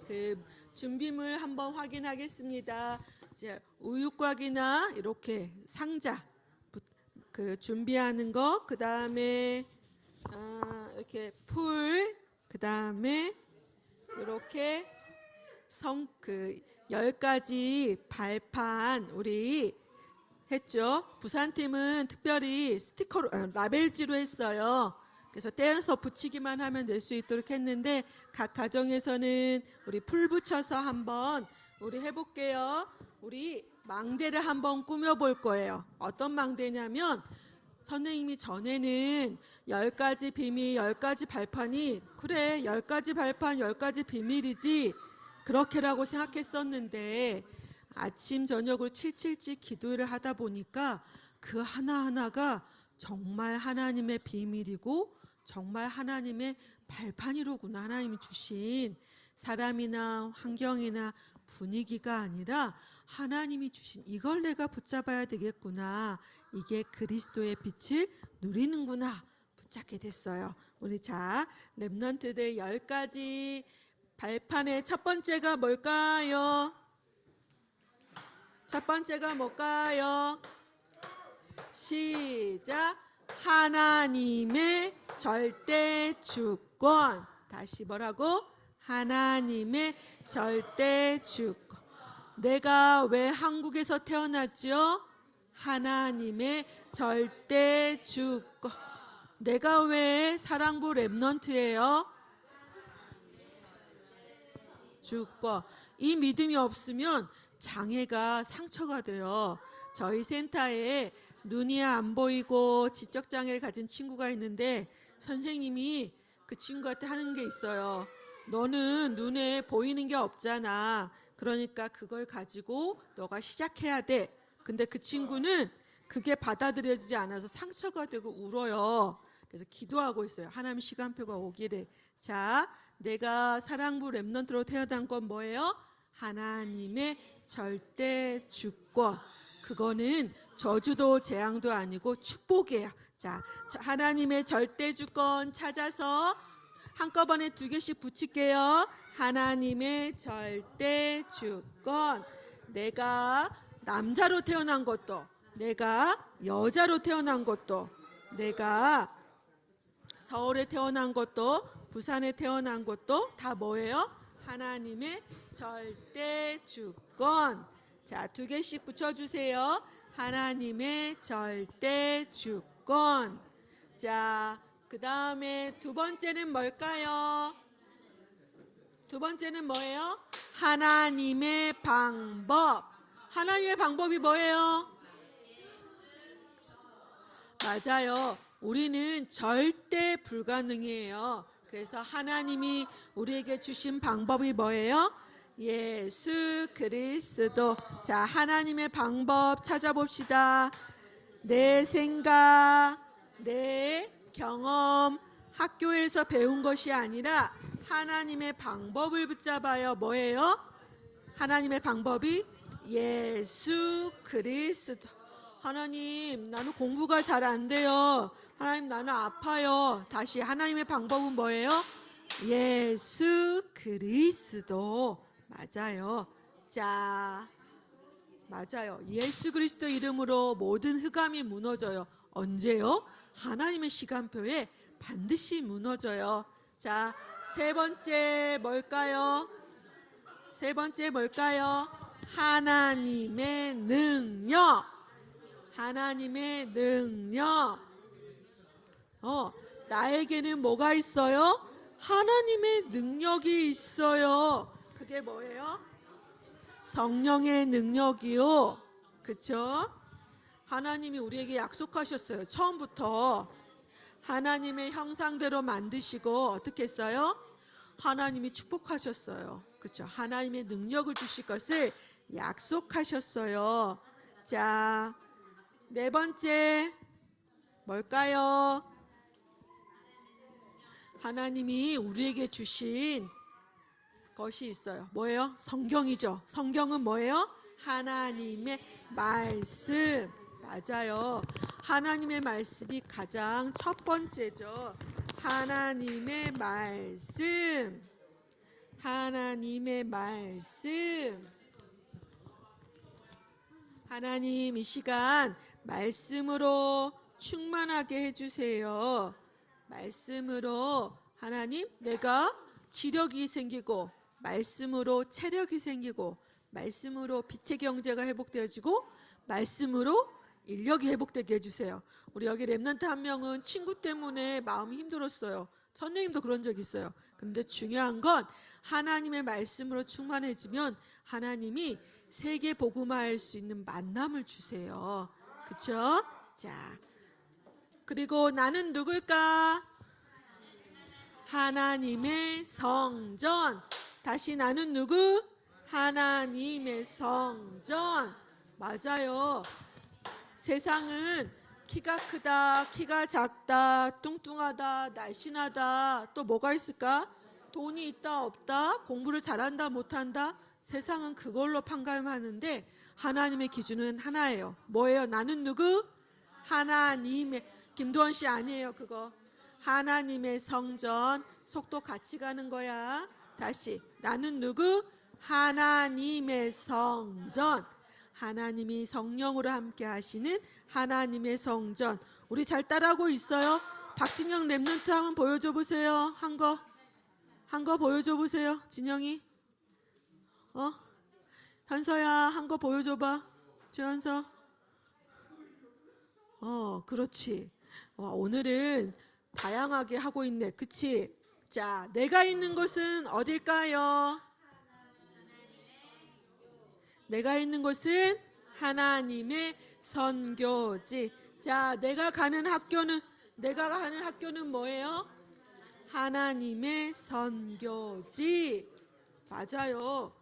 C: 그 준비물 한번 확인하겠습니다. 이제 우유곽이나 이렇게 상자 그 준비하는 거, 그 다음에 이렇게 풀, 그 다음에 이렇게 그 10가지 발판 우리 했죠. 부산팀은 특별히 스티커로 라벨지로 했어요. 그래서 떼어서 붙이기만 하면 될 수 있도록 했는데 각 가정에서는 우리 풀 붙여서 한번 우리 해볼게요. 우리 망대를 한번 꾸며볼 거예요. 어떤 망대냐면 선생님이 전에는 10가지 비밀, 10가지 발판이 그래 10가지 발판, 10가지 비밀이지 그렇게라고 생각했었는데 아침 저녁으로 777 기도를 하다 보니까 그 하나하나가 정말 하나님의 비밀이고 정말 하나님의 발판이로구나. 하나님이 주신 사람이나 환경이나 분위기가 아니라 하나님이 주신 이걸 내가 붙잡아야 되겠구나. 이게 그리스도의 빛을 누리는구나. 붙잡게 됐어요. 우리 자 렘넌트들 10가지 발판의 첫 번째가 뭘까요? 첫 번째가 뭘까요? 시작. 하나님의 절대 주권. 다시 뭐라고? 하나님의 절대 주권. 내가 왜 한국에서 태어났죠? 하나님의 절대 주권. 내가 왜 사랑부 렘넌트예요? 주권. 이 믿음이 없으면 장애가 상처가 돼요. 저희 센터에 눈이 안 보이고 지적장애를 가진 친구가 있는데 선생님이 그 친구한테 하는 게 있어요. 너는 눈에 보이는 게 없잖아. 그러니까 그걸 가지고 너가 시작해야 돼. 근데 그 친구는 그게 받아들여지지 않아서 상처가 되고 울어요. 그래서 기도하고 있어요. 하나님 시간표가 오기를. 자, 내가 사랑부 렘넌트로 태어난 건 뭐예요? 하나님의 절대 주권. 그거는 저주도 재앙도 아니고 축복이에요. 자, 하나님의 절대 주권 찾아서 한꺼번에 2개씩 붙일게요. 하나님의 절대 주권. 내가 남자로 태어난 것도, 내가 여자로 태어난 것도, 내가 서울에 태어난 것도, 부산에 태어난 것도 다 뭐예요? 하나님의 절대 주권. 자, 2개씩 붙여주세요. 하나님의 절대 주권. 자, 그 다음에 두 번째는 뭘까요? 두 번째는 뭐예요? 하나님의 방법. 하나님의 방법이 뭐예요? 맞아요. 우리는 절대 불가능이에요. 그래서 하나님이 우리에게 주신 방법이 뭐예요? 예수 그리스도. 자, 하나님의 방법 찾아봅시다. 내 생각, 내 경험, 학교에서 배운 것이 아니라 하나님의 방법을 붙잡아요. 뭐예요? 하나님의 방법이 예수 그리스도. 하나님, 나는 공부가 잘 안 돼요. 하나님, 나는 아파요. 다시 하나님의 방법은 뭐예요? 예수 그리스도. 맞아요. 자, 맞아요. 예수 그리스도 이름으로 모든 흑암이 무너져요. 언제요? 하나님의 시간표에 반드시 무너져요. 자, 세 번째 뭘까요? 세 번째 뭘까요? 하나님의 능력. 하나님의 능력. 나에게는 뭐가 있어요? 하나님의 능력이 있어요. 그게 뭐예요? 성령의 능력이요. 그쵸? 하나님이 우리에게 약속하셨어요. 처음부터 하나님의 형상대로 만드시고 어떻게 했어요? 하나님이 축복하셨어요. 그쵸? 하나님의 능력을 주실 것을 약속하셨어요. 자, 네 번째 뭘까요? 하나님이 우리에게 주신 것이 있어요. 뭐예요? 성경이죠. 성경은 뭐예요? 하나님의 말씀. 맞아요. 하나님의 말씀이 가장 첫 번째죠. 하나님의 말씀. 하나님의 말씀. 하나님 이 시간 말씀으로 충만하게 해주세요. 말씀으로 하나님 내가 지력이 생기고 말씀으로 체력이 생기고 말씀으로 빛의 경제가 회복되어지고 말씀으로 인력이 회복되게 해주세요. 우리 여기 랩런트 한 명은 친구 때문에 마음이 힘들었어요. 선생님도 그런 적 있어요. 그런데 중요한 건 하나님의 말씀으로 충만해지면 하나님이 세계 복음화할 수 있는 만남을 주세요. 그쵸? 자, 그리고 나는 누굴까? 하나님의 성전. 다시 나는 누구? 하나님의 성전. 맞아요. 세상은 키가 크다, 키가 작다, 뚱뚱하다, 날씬하다, 또 뭐가 있을까? 돈이 있다, 없다, 공부를 잘한다, 못한다. 세상은 그걸로 판가름하는데 하나님의 기준은 하나예요. 뭐예요? 나는 누구? 하나님의, 김도원 씨 아니에요 그거. 하나님의 성전. 속도 같이 가는 거야. 다시 나는 누구? 하나님의 성전. 하나님이 성령으로 함께 하시는 하나님의 성전. 우리 잘 따라하고 있어요? 박진영 랩런트 한번 보여줘 보세요. 한 거 보여줘 보세요. 진영이. 현서야 한 거 보여줘봐. 최현서. 그렇지. 오늘은 다양하게 하고 있네. 그치? 자, 내가 있는 곳은 어딜까요? 내가 있는 곳은 하나님의 선교지. 자, 내가 가는 학교는 뭐예요? 하나님의 선교지. 맞아요.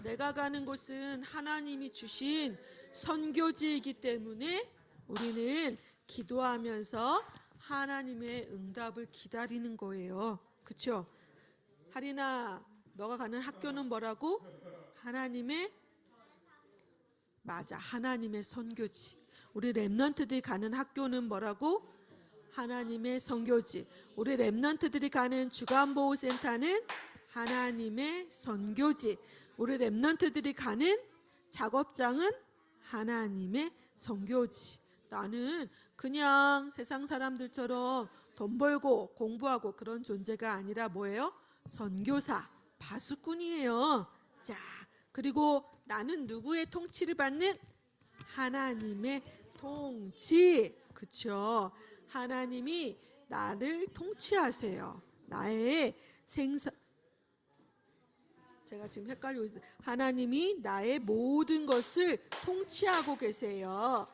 C: 내가 가는 곳은 하나님이 주신 선교지이기 때문에 우리는 기도하면서 하나님의 응답을 기다리는 거예요. 그렇죠? 하리나, 너가 가는 학교는 뭐라고? 하나님의, 맞아, 하나님의 선교지. 우리 랩런트들이 가는 학교는 뭐라고? 하나님의 선교지. 우리 랩런트들이 가는 주간보호센터는 하나님의 선교지. 우리 랩런트들이 가는 작업장은 하나님의 선교지. 나는 그냥 세상 사람들처럼 돈 벌고 공부하고 그런 존재가 아니라 뭐예요? 선교사, 바수꾼이에요. 자, 그리고 나는 누구의 통치를 받는? 하나님의 통치. 그쵸? 하나님이 나를 통치하세요. 나의 생사, 제가 지금 헷갈리고 있어요. 하나님이 나의 모든 것을 통치하고 계세요.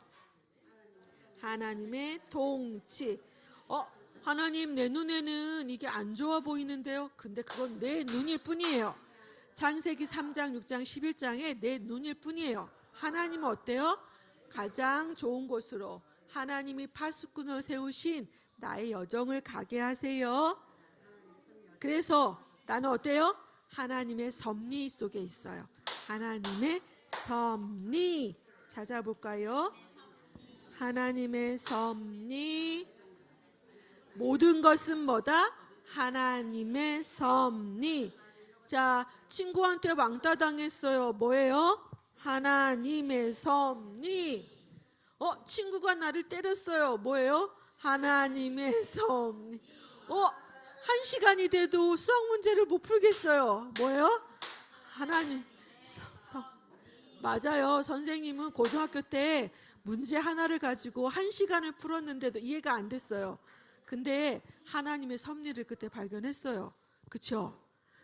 C: 하나님의 통치. 하나님 내 눈에는 이게 안 좋아 보이는데요. 근데 그건 내 눈일 뿐이에요. 창세기 3장, 6장, 11장에 내 눈일 뿐이에요. 하나님은 어때요? 가장 좋은 곳으로 하나님이 파수꾼을 세우신 나의 여정을 가게 하세요. 그래서 나는 어때요? 하나님의 섭리 속에 있어요. 하나님의 섭리. 찾아볼까요? 하나님의 섭리. 모든 것은 뭐다? 하나님의 섭리. 자, 친구한테 왕따 당했어요. 뭐예요? 하나님의 섭리. 친구가 나를 때렸어요. 뭐예요? 하나님의 섭리. 1시간이 돼도 수학 문제를 못 풀겠어요. 뭐예요? 하나님. 맞아요. 선생님은 고등학교 때 문제 하나를 가지고 1시간을 풀었는데도 이해가 안 됐어요. 근데 하나님의 섭리를 그때 발견했어요. 그렇죠?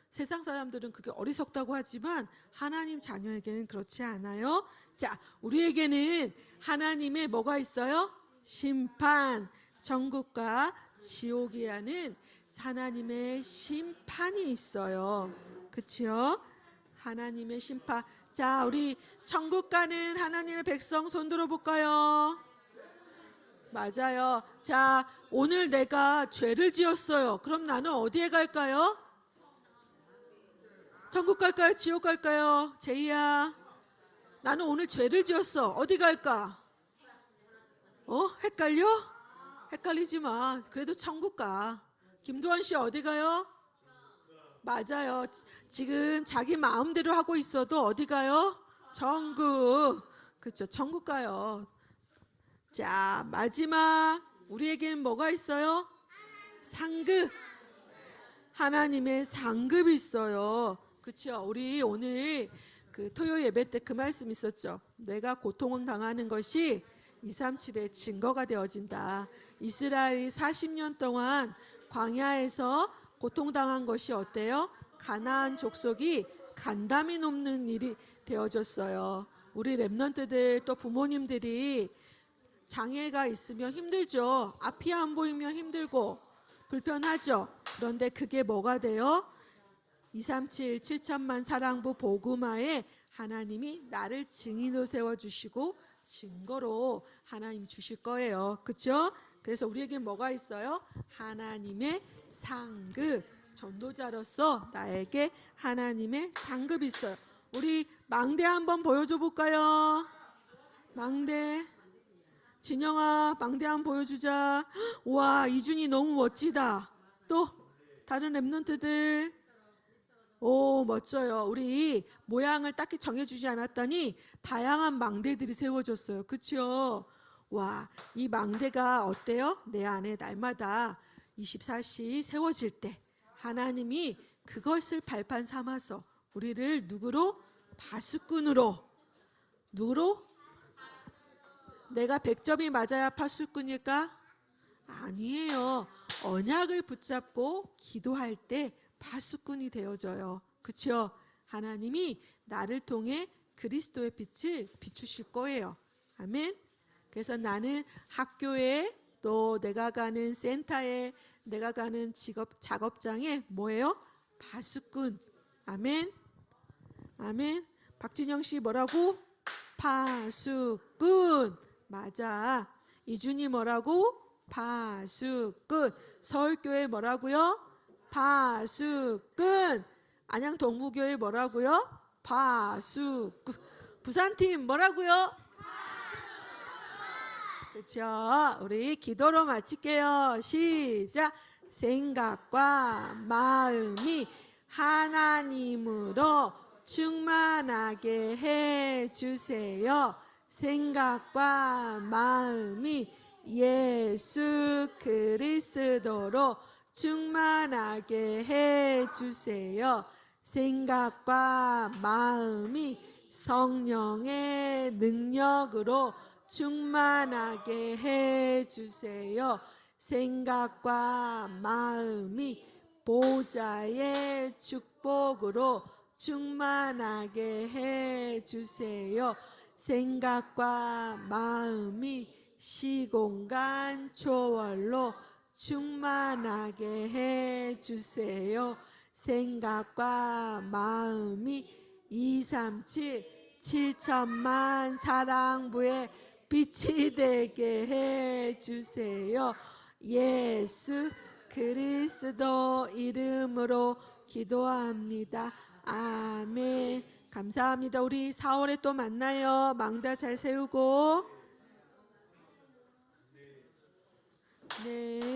C: 세상 사람들은 그게 어리석다고 하지만 하나님 자녀에게는 그렇지 않아요. 자, 우리에게는 하나님의 뭐가 있어요? 심판, 천국과 지옥이라는 하나님의 심판이 있어요. 그렇죠? 하나님의 심판. 자, 우리 천국 가는 하나님의 백성 손 들어볼까요? 맞아요. 자, 오늘 내가 죄를 지었어요. 그럼 나는 어디에 갈까요? 천국 갈까요? 지옥 갈까요? 제이야, 나는 오늘 죄를 지었어. 어디 갈까? 헷갈려? 헷갈리지 마. 그래도 천국 가. 김도환 씨 어디 가요? 맞아요. 지금 자기 마음대로 하고 있어도 어디 가요? 천국. 그렇죠. 천국 가요. 자, 마지막 우리에게는 뭐가 있어요? 상급. 하나님의 상급이 있어요. 그렇죠. 우리 오늘 그 토요 예배 때 그 말씀 있었죠. 내가 고통을 당하는 것이 237의 증거가 되어진다. 이스라엘이 40년 동안 광야에서 고통당한 것이 어때요? 가나안 족속이 간담이 높는 일이 되어졌어요. 우리 랩런트들 또 부모님들이 장애가 있으면 힘들죠. 앞이 안 보이면 힘들고 불편하죠. 그런데 그게 뭐가 돼요? 237 7천만 사랑부 복음화에 하나님이 나를 증인으로 세워주시고 증거로 하나님 주실 거예요. 그렇죠? 그래서 우리에게 뭐가 있어요? 하나님의 상급. 전도자로서 나에게 하나님의 상급이 있어요. 우리 망대 한번 보여줘 볼까요? 망대. 진영아, 망대 한번 보여주자. 와, 이준이 너무 멋지다. 또 다른 랩런트들. 오, 멋져요. 우리 모양을 딱히 정해주지 않았더니 다양한 망대들이 세워졌어요. 그렇죠? 와, 이 망대가 어때요? 내 안에 날마다 24시 세워질 때 하나님이 그것을 발판 삼아서 우리를 누구로? 파수꾼으로. 누구로? 내가 100점이 맞아야 파수꾼일까? 아니에요. 언약을 붙잡고 기도할 때 파수꾼이 되어져요. 그렇죠? 하나님이 나를 통해 그리스도의 빛을 비추실 거예요. 아멘. 그래서 나는 학교에 또 내가 가는 센터에 내가 가는 작업장에 뭐예요? 파수꾼. 아멘. 아멘. 박진영 씨 뭐라고? 파수꾼. 맞아. 이준이 뭐라고? 파수꾼. 서울교회 뭐라고요? 파수꾼. 안양 동부교회 뭐라고요? 파수꾼. 부산팀 뭐라고요? 그렇죠. 우리 기도로 마칠게요. 시작. 생각과 마음이 하나님으로 충만하게 해주세요. 생각과 마음이 예수 그리스도로 충만하게 해주세요. 생각과 마음이 성령의 능력으로 충만하게 해주세요. 생각과 마음이 보좌의 축복으로 충만하게 해주세요. 생각과 마음이 시공간 초월로 충만하게 해주세요. 생각과 마음이 237 7천만 사랑부의 빛이 되게 해주세요. 예수 그리스도 이름으로 기도합니다. 아멘. 감사합니다. 우리 4월에 또 만나요. 망대 잘 세우고. 네.